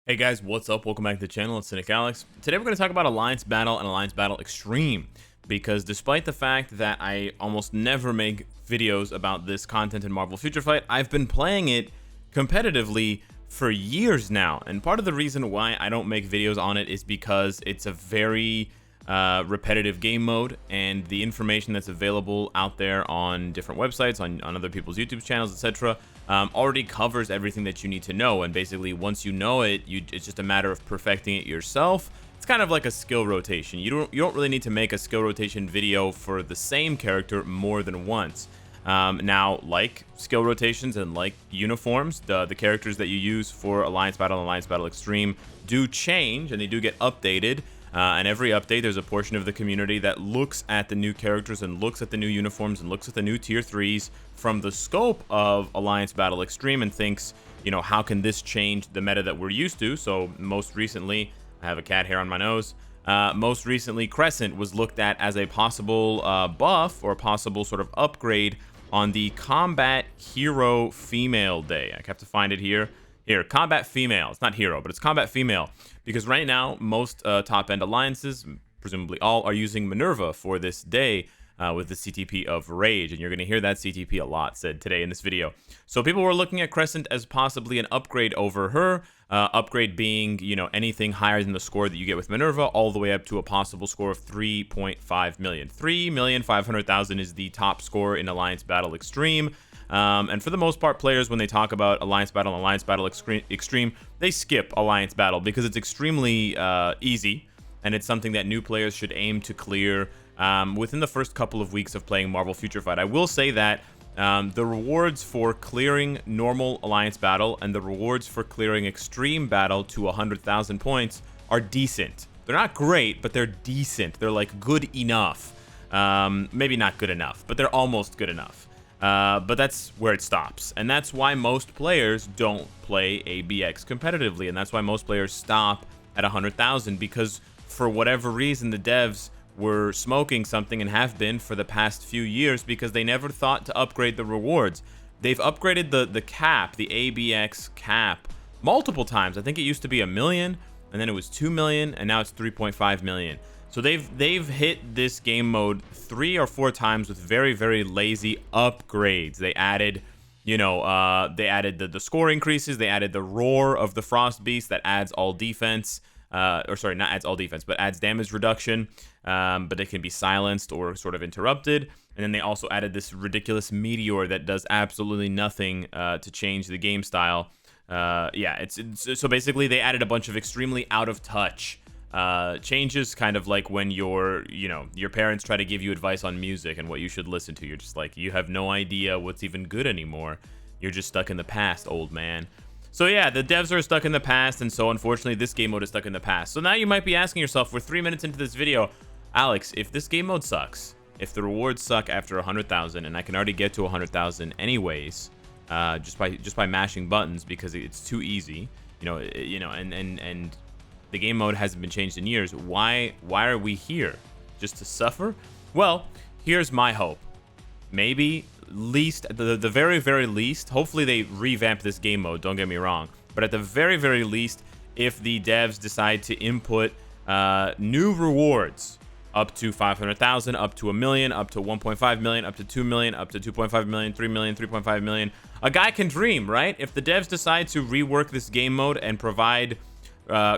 Hey guys, what's up? Welcome back to the channel. It's Cynicalex. Today we're going to talk about Alliance Battle and Alliance Battle Extreme, because despite the fact that I almost never make videos about this content in Marvel Future Fight, I've been playing it competitively for years now. And part of the reason why I don't make videos on it is because it's a very repetitive game mode, and the information that's available out there on different websites, on other people's YouTube channels, etc., already covers everything that you need to know. And basically, once you know it, it's just a matter of perfecting it yourself. It's kind of like a skill rotation. You don't really need to make a skill rotation video for the same character more than once. Now, like skill rotations and like uniforms, the characters that you use for Alliance Battle and Alliance Battle Extreme do change, and they do get updated. And every update, there's a portion of the community that looks at the new characters and looks at the new uniforms and looks at the new tier 3s from the scope of Alliance Battle Extreme and thinks, you know, how can this change the meta that we're used to? So most recently, I have a cat hair on my nose. Most recently, Crescent was looked at as a possible buff or a possible sort of upgrade on the Combat Hero Female Day. I have to find it here. Here, Combat Female. It's not Hero, but it's Combat Female. Because right now, most top-end alliances, presumably all, are using Minerva for this day with the CTP of Rage. And you're going to hear that CTP a lot said today in this video. So people were looking at Crescent as possibly an upgrade over her. Upgrade being, you know, anything higher than the score that you get with Minerva, all the way up to a possible score of 3.5 million. 3,500,000 is the top score in Alliance Battle Extreme. And for the most part, players, when they talk about Alliance Battle and Alliance Battle Extreme, they skip Alliance Battle because it's extremely easy, and it's something that new players should aim to clear within the first couple of weeks of playing Marvel Future Fight. I will say that the rewards for clearing normal Alliance Battle and the rewards for clearing Extreme Battle to 100,000 points are decent. They're not great, but they're decent. They're like good enough. Maybe not good enough, but they're almost good enough. But that's where it stops, and that's why most players don't play ABX competitively, and that's why most players stop at 100,000, because for whatever reason the devs were smoking something, and have been for the past few years, because they never thought to upgrade the rewards. They've upgraded the cap, the ABX cap, multiple times. I think it used to be 1 million, and then it was 2 million, and now it's 3.5 million. So they've hit this game mode 3 or 4 times with very, very lazy upgrades. They added, you know, they added the score increases. They added the roar of the Frost Beast that adds all defense. Or sorry, not adds all defense, but adds damage reduction. But it can be silenced or sort of interrupted. And then they also added this ridiculous meteor that does absolutely nothing to change the game style. Yeah, so basically they added a bunch of extremely out of touch changes, kind of like when your parents try to give you advice on music and what you should listen to. You're just like, you have no idea what's even good anymore. You're just stuck in the past, old man. So yeah, the devs are stuck in the past, and so unfortunately this game mode is stuck in the past. So now you might be asking yourself, we're 3 minutes into this video, Alex, if this game mode sucks, if the rewards suck after 100,000, and I can already get to 100,000 anyways, just by mashing buttons because it's too easy, and the game mode hasn't been changed in years. Why are we here? Just to suffer? Well, here's my hope. Maybe the very, very least, hopefully they revamp this game mode, don't get me wrong. But at the very, very least, if the devs decide to input new rewards up to 500,000, up to 1 million, up to 1.5 million, up to 2 million, up to 2.5 million, 3 million, 3.5 million. A guy can dream, right? If the devs decide to rework this game mode and provide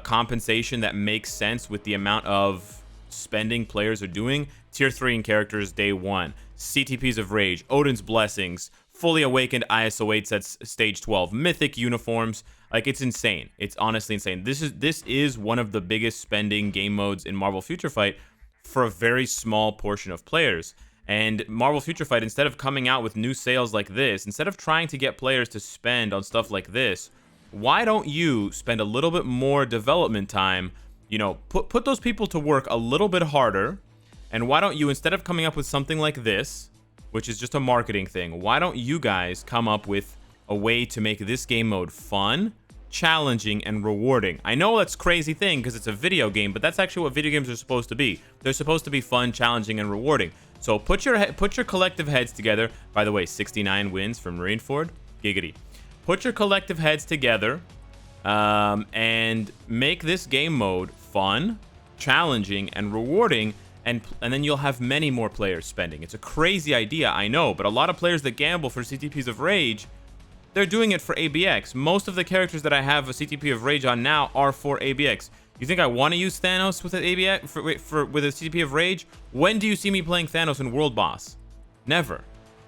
compensation that makes sense with the amount of spending players are doing, tier 3 in characters day 1, CTPs of Rage, Odin's Blessings, fully awakened ISO 8 sets stage 12, mythic uniforms, like, it's insane. It's honestly insane. This is one of the biggest spending game modes in Marvel Future Fight for a very small portion of players. And Marvel Future Fight, instead of coming out with new sales like this, instead of trying to get players to spend on stuff like this, why don't you spend a little bit more development time, you know, put those people to work a little bit harder, and why don't you, instead of coming up with something like this, which is just a marketing thing, why don't you guys come up with a way to make this game mode fun, challenging, and rewarding? I know that's a crazy thing because it's a video game, but that's actually what video games are supposed to be. They're supposed to be fun, challenging, and rewarding. So put your collective heads together. By the way, 69 wins from Marineford. Giggity. Put your collective heads together and make this game mode fun, challenging, and rewarding, and then you'll have many more players spending. It's a crazy idea, I know, but a lot of players that gamble for CTPs of Rage, they're doing it for ABX. Most of the characters that I have a CTP of Rage on now are for ABX. You think I want to use Thanos with an ABX with a CTP of Rage? When do you see me playing Thanos in World Boss? Never.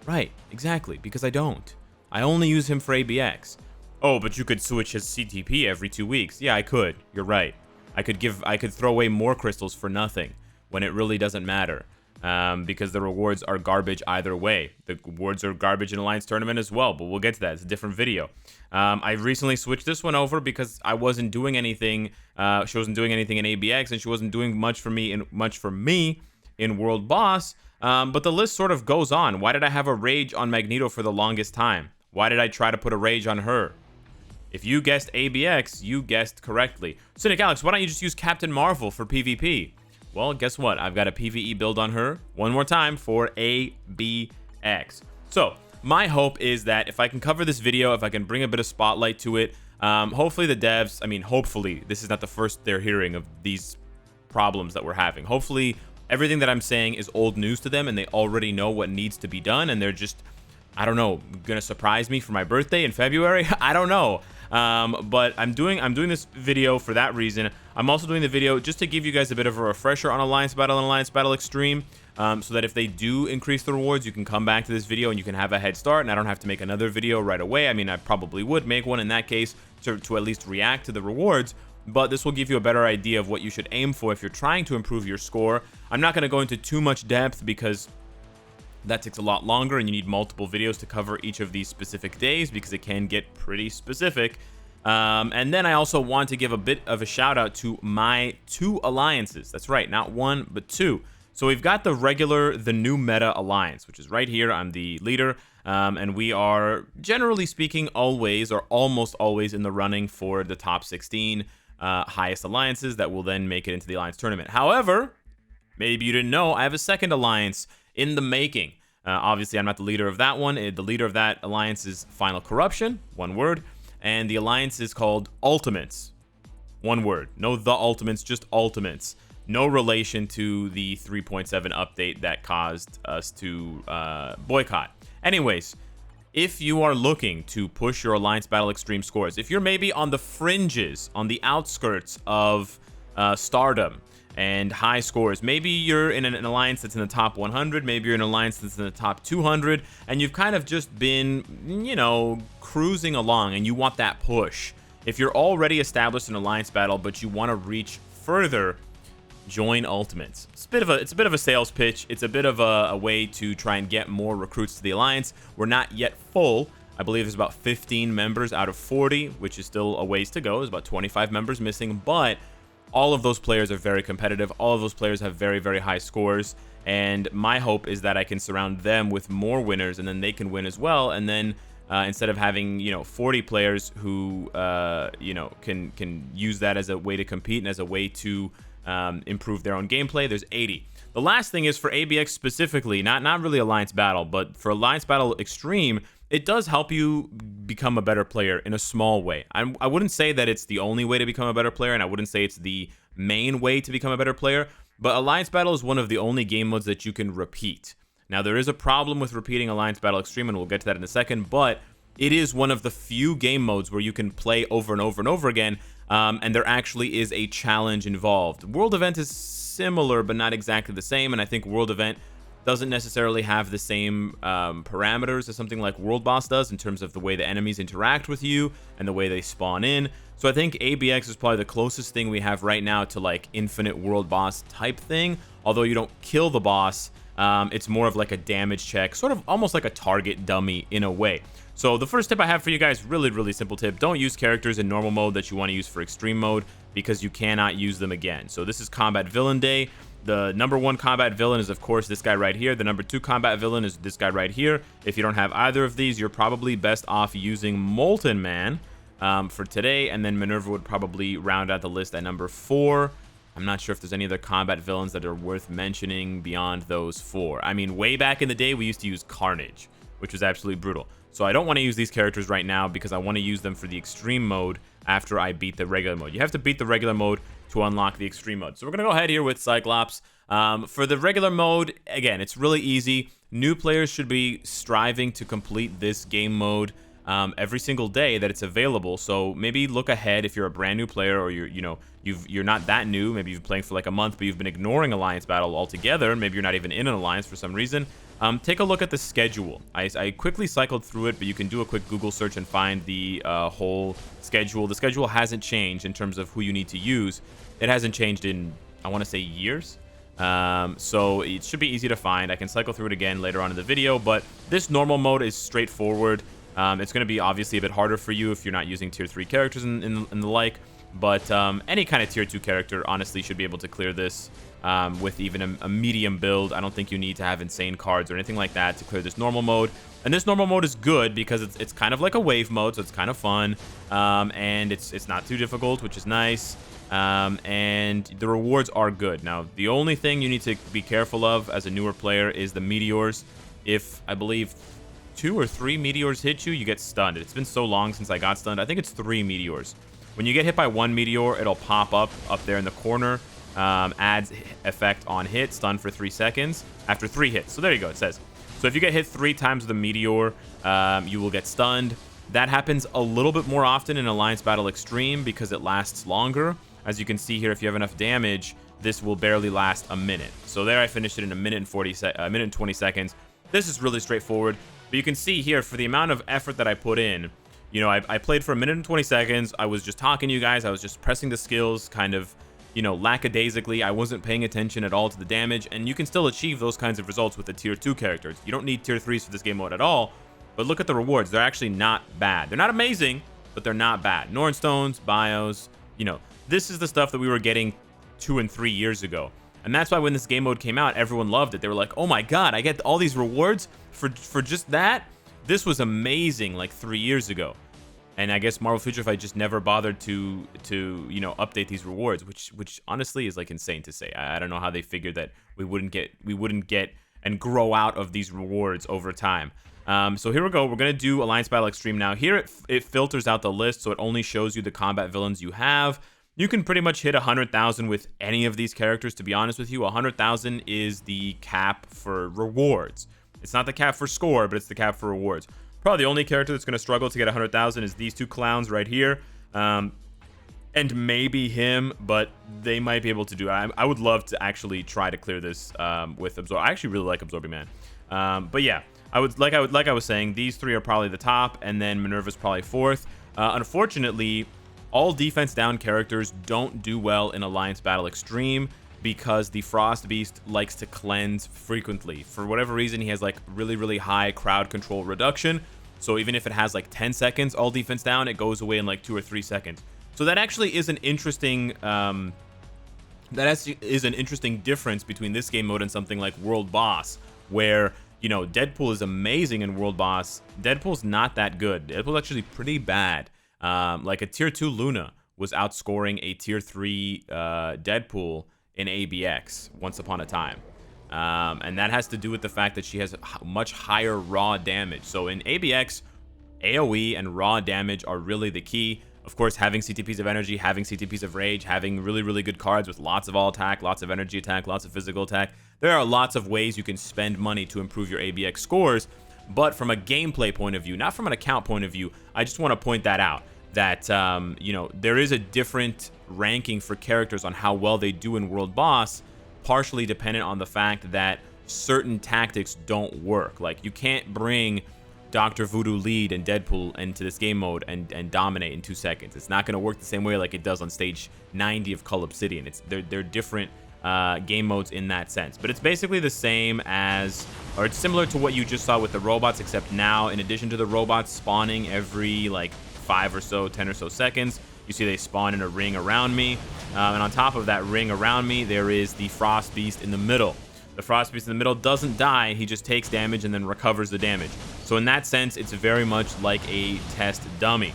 Right, exactly, because I don't. I only use him for ABX. Oh, but you could switch his CTP every 2 weeks. Yeah, I could. You're right. I could throw away more crystals for nothing when it really doesn't matter. Because the rewards are garbage either way. The rewards are garbage in Alliance Tournament as well, but we'll get to that. It's a different video. I recently switched this one over because I wasn't doing anything. She wasn't doing anything in ABX, and she wasn't doing much for me in World Boss. But the list sort of goes on. Why did I have a Rage on Magneto for the longest time? Why did I try to put a Rage on her? If you guessed ABX, you guessed correctly. Cynicalex, why don't you just use Captain Marvel for PvP? Well, guess what? I've got a PvE build on her one more time for ABX. So my hope is that if I can cover this video, if I can bring a bit of spotlight to it, hopefully the devs, hopefully this is not the first they're hearing of these problems that we're having. Hopefully everything that I'm saying is old news to them and they already know what needs to be done, and they're just, I don't know, gonna surprise me for my birthday in February. I don't know. But I'm doing this video for that reason. I'm also doing the video just to give you guys a bit of a refresher on Alliance Battle and Alliance Battle Extreme, so that if they do increase the rewards, you can come back to this video and you can have a head start, and I don't have to make another video right away. I mean, I probably would make one in that case to at least react to the rewards, but this will give you a better idea of what you should aim for if you're trying to improve your score. I'm not going to go into too much depth because that takes a lot longer and you need multiple videos to cover each of these specific days because it can get pretty specific. And then I also want to give a bit of a shout out to my 2 alliances. That's right, not 1 but 2. So we've got the new meta alliance, which is right here. I'm the leader, and we are generally speaking always or almost always in the running for the top 16 highest alliances that will then make it into the Alliance Tournament. However, maybe you didn't know, I have a second alliance in the making. Obviously, I'm not the leader of that one. The leader of that alliance is Final Corruption, one word, and the alliance is called Ultimates, one word. No the Ultimates, just Ultimates. No relation to the 3.7 update that caused us to boycott. Anyways, if you are looking to push your Alliance Battle Extreme scores, if you're maybe on the fringes, on the outskirts of stardom and high scores, maybe you're in an alliance that's in the top 100, maybe you're in an alliance that's in the top 200, and you've kind of just been, you know, cruising along and you want that push. If you're already established in Alliance Battle but you want to reach further, join Ultimates. It's a bit of a sales pitch. It's a bit of a way to try and get more recruits to the alliance. We're not yet full. I believe there's about 15 members out of 40, which is still a ways to go. There's about 25 members missing, but all of those players are very competitive. All of those players have very, very high scores, and my hope is that I can surround them with more winners, and then they can win as well. And then instead of having 40 players who can use that as a way to compete and as a way to improve their own gameplay, there's 80. The last thing is for ABX specifically, not really Alliance Battle, but for Alliance Battle Extreme, it does help you become a better player in a small way. I wouldn't say that it's the only way to become a better player, and I wouldn't say it's the main way to become a better player, but Alliance Battle is one of the only game modes that you can repeat. Now, there is a problem with repeating Alliance Battle Extreme, and we'll get to that in a second, but it is one of the few game modes where you can play over and over and over again, and there actually is a challenge involved. World Event is similar, but not exactly the same, and I think World Event doesn't necessarily have the same parameters as something like World Boss does in terms of the way the enemies interact with you and the way they spawn in. So I think ABX is probably the closest thing we have right now to like infinite World Boss type thing. Although you don't kill the boss, it's more of like a damage check, sort of almost like a target dummy in a way. So the first tip I have for you guys, really simple tip: don't use characters in normal mode that you want to use for extreme mode, because you cannot use them again. So this is Combat Villain Day. The number 1 combat villain is, of course, this guy right here. The number 2 combat villain is this guy right here. If you don't have either of these, you're probably best off using Molten Man for today, and then Minerva would probably round out the list at number 4. I'm not sure if there's any other combat villains that are worth mentioning beyond those 4. I mean, way back in the day, we used to use Carnage, which was absolutely brutal. So I don't want to use these characters right now because I want to use them for the extreme mode after I beat the regular mode. You have to beat the regular mode to unlock the extreme mode. So we're going to go ahead here with Cyclops. For the regular mode, again, it's really easy. New players should be striving to complete this game mode every single day that it's available. So maybe look ahead if you're a brand new player, or you're not that new. Maybe you've been playing for like a month, but you've been ignoring Alliance Battle altogether. Maybe you're not even in an Alliance for some reason. Take a look at the schedule. I quickly cycled through it, but you can do a quick Google search and find the whole schedule. The schedule hasn't changed in terms of who you need to use. It hasn't changed in, I want to say, years. So it should be easy to find. I can cycle through it again later on in the video, but this normal mode is straightforward. It's going to be obviously a bit harder for you if you're not using tier 3 characters and the like, but any kind of tier 2 character honestly should be able to clear this with even a medium build. I don't think you need to have insane cards or anything like that to clear this normal mode. And this normal mode is good because it's kind of like a wave mode, so it's kind of fun, and it's not too difficult, which is nice. And the rewards are good. Now, the only thing you need to be careful of as a newer player is the meteors. If, I believe, 2 or 3 meteors hit you, you get stunned. It's been so long since I got stunned. I think it's 3 meteors. When you get hit by 1 meteor, it'll pop up there in the corner. Adds effect on hit, stun for 3 seconds after 3 hits. So there you go, it says. So if you get hit 3 times with a meteor, you will get stunned. That happens a little bit more often in Alliance Battle Extreme because it lasts longer. As you can see here, if you have enough damage, this will barely last a minute. So there I finished it in a minute and 20 seconds. This is really straightforward. But you can see here, for the amount of effort that I put in, you know, I played for a minute and 20 seconds. I was just talking to you guys. I was just pressing the skills kind of, you know, lackadaisically. I wasn't paying attention at all to the damage. And you can still achieve those kinds of results with the tier 2 characters. You don't need tier 3s for this game mode at all. But look at the rewards. They're actually not bad. They're not amazing, but they're not bad. Norn Stones, Bios, you know, this is the stuff that we were getting 2 and 3 years ago. And that's why when this game mode came out, everyone loved it. They were like, oh my god, I get all these rewards for just that? This was amazing like 3 years ago. And I guess Marvel Future Fight just never bothered to you know, update these rewards, which honestly is like insane to say. I don't know how they figured that we wouldn't get and grow out of these rewards over time. So here we go. We're going to do Alliance Battle Extreme now. Here it filters out the list, so it only shows you the combat villains you have. You can pretty much hit 100,000 with any of these characters, to be honest with you. 100,000 is the cap for rewards. It's not the cap for score, but it's the cap for rewards. Probably the only character that's going to struggle to get 100,000 is these 2 clowns right here. And maybe him, but they might be able to do it. I would love to actually try to clear this with Absorb. I actually really like Absorbing Man. But yeah, I was saying, these 3 are probably the top, and then Minerva's probably 4th. Unfortunately, all defense down characters don't do well in Alliance Battle Extreme because the Frost Beast likes to cleanse frequently. For whatever reason, he has like really high crowd control reduction. So even if it has like 10 seconds all defense down, it goes away in like 2 or 3 seconds. So that actually is an interesting an interesting difference between this game mode and something like World Boss, where, you know, Deadpool is amazing in World Boss. Deadpool's not that good. Deadpool's actually pretty bad. Like a tier 2 Luna was outscoring a tier 3 Deadpool in ABX once upon a time. And that has to do with the fact that she has much higher raw damage. So in ABX, AoE and raw damage are really the key. Of course, having CTPs of energy, having CTPs of rage, having really good cards with lots of all attack, lots of energy attack, lots of physical attack. There are lots of ways you can spend money to improve your ABX scores. But from a gameplay point of view, not from an account point of view, I just want to point that out. That, you know, there is a different ranking for characters on how well they do in World Boss, partially dependent on the fact that certain tactics don't work. Like, you can't bring Dr. Voodoo Lead and Deadpool into this game mode and dominate in 2 seconds. It's not going to work the same way like it does on stage 90 of Cull Obsidian. They're different game modes in that sense. But it's basically the same as, or it's similar to what you just saw with the robots, except now, in addition to the robots spawning every, like, 5 or so, 10 or so seconds, you see they spawn in a ring around me. And on top of that ring around me, there is the Frost Beast in the middle. The Frost Beast in the middle doesn't die, he just takes damage and then recovers the damage. So in that sense, it's very much like a test dummy.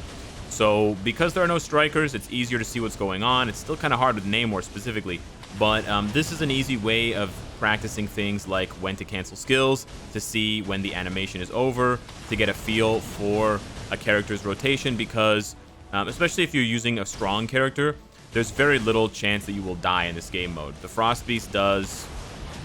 So because there are no strikers, it's easier to see what's going on. It's still kind of hard with Namor specifically, but this is an easy way of practicing things like when to cancel skills, to see when the animation is over, to get a feel for a character's rotation, because especially if you're using a strong character, there's very little chance that you will die in this game mode. The Frost Beast does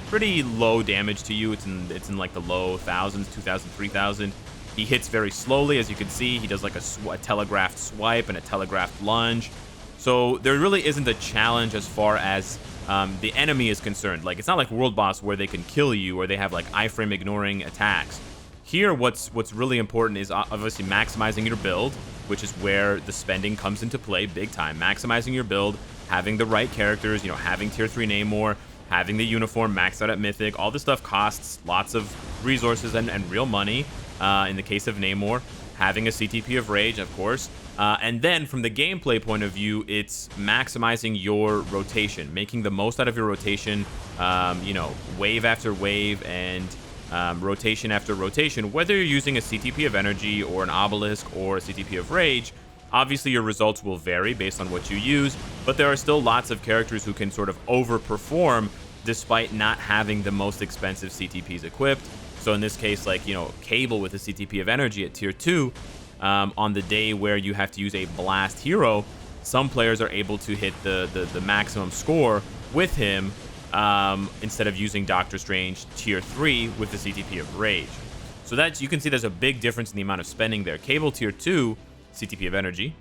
pretty low damage to you. It's in like the low thousands, 2,000, 3,000. He hits very slowly, as you can see. He does like a telegraphed swipe and a telegraphed lunge. So there really isn't a challenge as far as the enemy is concerned. Like, it's not like World Boss where they can kill you or they have like iframe ignoring attacks. Here, what's really important is obviously maximizing your build, which is where the spending comes into play big time. Maximizing your build, having the right characters, you know, having tier 3 Namor, having the uniform maxed out at Mythic. All this stuff costs lots of resources and real money. In the case of Namor, having a CTP of Rage, of course. And then from the gameplay point of view, it's maximizing your rotation, making the most out of your rotation, you know, wave after wave and rotation after rotation. Whether you're using a CTP of Energy or an Obelisk or a CTP of Rage, obviously your results will vary based on what you use, but there are still lots of characters who can sort of overperform despite not having the most expensive CTPs equipped. So in this case, like, you know, Cable with a CTP of Energy at tier 2, on the day where you have to use a blast hero, some players are able to hit the maximum score with him instead of using Doctor Strange tier 3 with the CTP of Rage. So that's, you can see there's a big difference in the amount of spending there. Cable tier 2, CTP of Energy.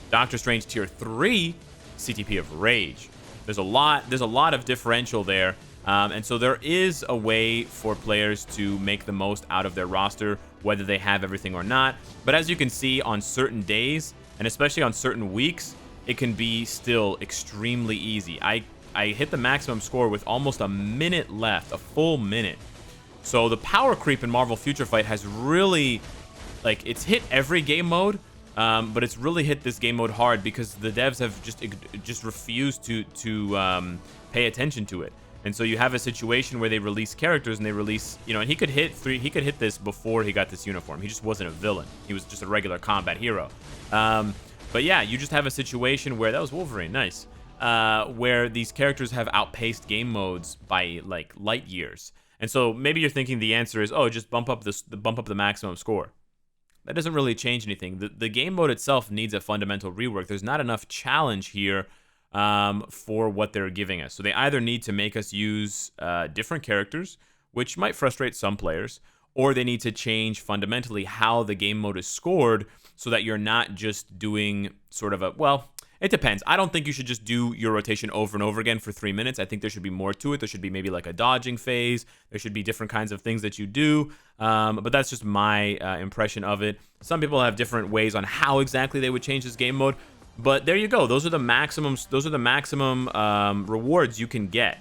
Doctor Strange tier 3, CTP of Rage. There's a lot of differential there. And so there is a way for players to make the most out of their roster, whether they have everything or not. But as you can see, on certain days, and especially on certain weeks, it can be still extremely easy. I hit the maximum score with almost a minute left, a full minute. So the power creep in Marvel Future Fight has really, like, it's hit every game mode, but it's really hit this game mode hard because the devs have just refused to pay attention to it. And so you have a situation where they release characters and they release, you know, and he could hit this before he got this uniform. He just wasn't a villain. He was just a regular combat hero. But yeah, you just have a situation where, that was Wolverine, nice, where these characters have outpaced game modes by like light years. And so maybe you're thinking the answer is, oh, just bump up the maximum score. That doesn't really change anything. The game mode itself needs a fundamental rework. There's not enough challenge here for what they're giving us. So they either need to make us use different characters, which might frustrate some players, or they need to change fundamentally how the game mode is scored so that you're not just doing sort of a, well, it depends. I don't think you should just do your rotation over and over again for 3 minutes. I think there should be more to it. There should be maybe like a dodging phase. There should be different kinds of things that you do. But that's just my impression of it. Some people have different ways on how exactly they would change this game mode. But there you go. Those are the maximums. Those are the maximum rewards you can get.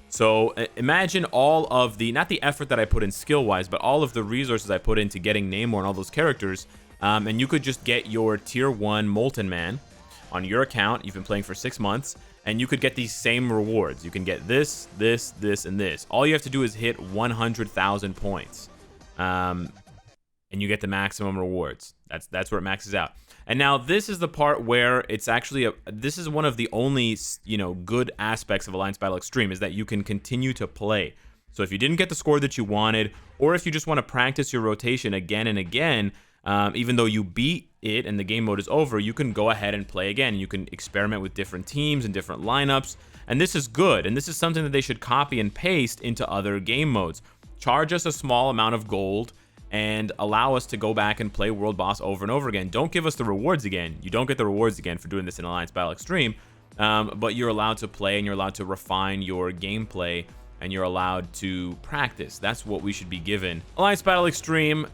So imagine all of the, not the effort that I put in skill-wise, but all of the resources I put into getting Namor and all those characters. And you could just get your tier 1 Molten Man on your account. You've been playing for 6 months, and you could get these same rewards. You can get this, this, this, and this. All you have to do is hit 100,000 points, and you get the maximum rewards. That's where it maxes out. And now this is the part where it's actually this is one of the only, you know, good aspects of Alliance Battle Extreme, is that you can continue to play. So if you didn't get the score that you wanted, or if you just want to practice your rotation again and again, even though you beat it and the game mode is over, you can go ahead and play again. You can experiment with different teams and different lineups, and this is good. And this is something that they should copy and paste into other game modes. Charge us a small amount of gold and allow us to go back and play World Boss over and over again. Don't give us the rewards again. You don't get the rewards again for doing this in Alliance Battle Extreme, but you're allowed to play and you're allowed to refine your gameplay and you're allowed to practice. That's what we should be given. Alliance Battle Extreme,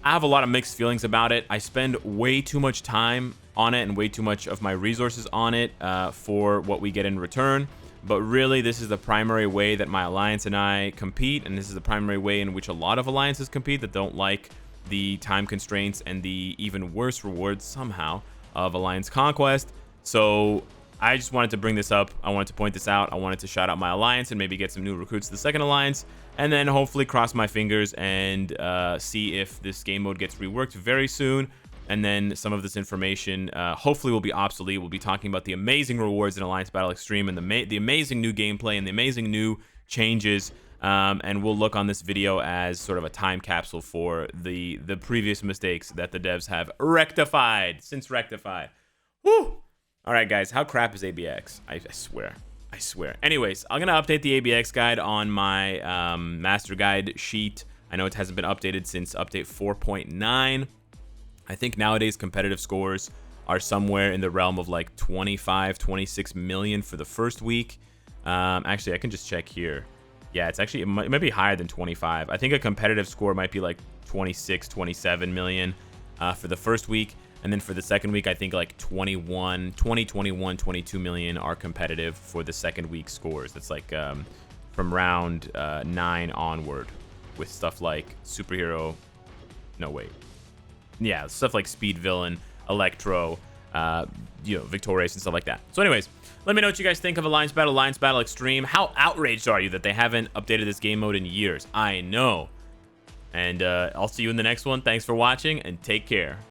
I have a lot of mixed feelings about it. I spend way too much time on it and way too much of my resources on it for what we get in return. But really, this is the primary way that my alliance and I compete, and this is the primary way in which a lot of alliances compete that don't like the time constraints and the even worse rewards somehow of Alliance Conquest. So I just wanted to bring this up. I wanted to point this out. I wanted to shout out my alliance and maybe get some new recruits to the second alliance, and then hopefully cross my fingers and see if this game mode gets reworked very soon. and then some of this information hopefully will be obsolete. We'll be talking about the amazing rewards in Alliance Battle Extreme and the amazing new gameplay and the amazing new changes. And we'll look on this video as sort of a time capsule for the previous mistakes that the devs have rectified. Woo! All right, guys, how crap is ABX? I swear. Anyways, I'm going to update the ABX guide on my master guide sheet. I know it hasn't been updated since update 4.9. I think nowadays competitive scores are somewhere in the realm of like 25, 26 million for the first week. Actually, I can just check here. Yeah, it's actually, it might be higher than 25. I think a competitive score might be like 26, 27 million for the first week. And then for the second week, I think like 20, 21, 22 million are competitive for the second week scores. That's like from round 9 onward with stuff like superhero. No, wait. Yeah, stuff like Speed Villain, Electro, Victorious and stuff like that. So anyways, let me know what you guys think of Alliance Battle Extreme. How outraged are you that they haven't updated this game mode in years? I know. And I'll see you in the next one. Thanks for watching and take care.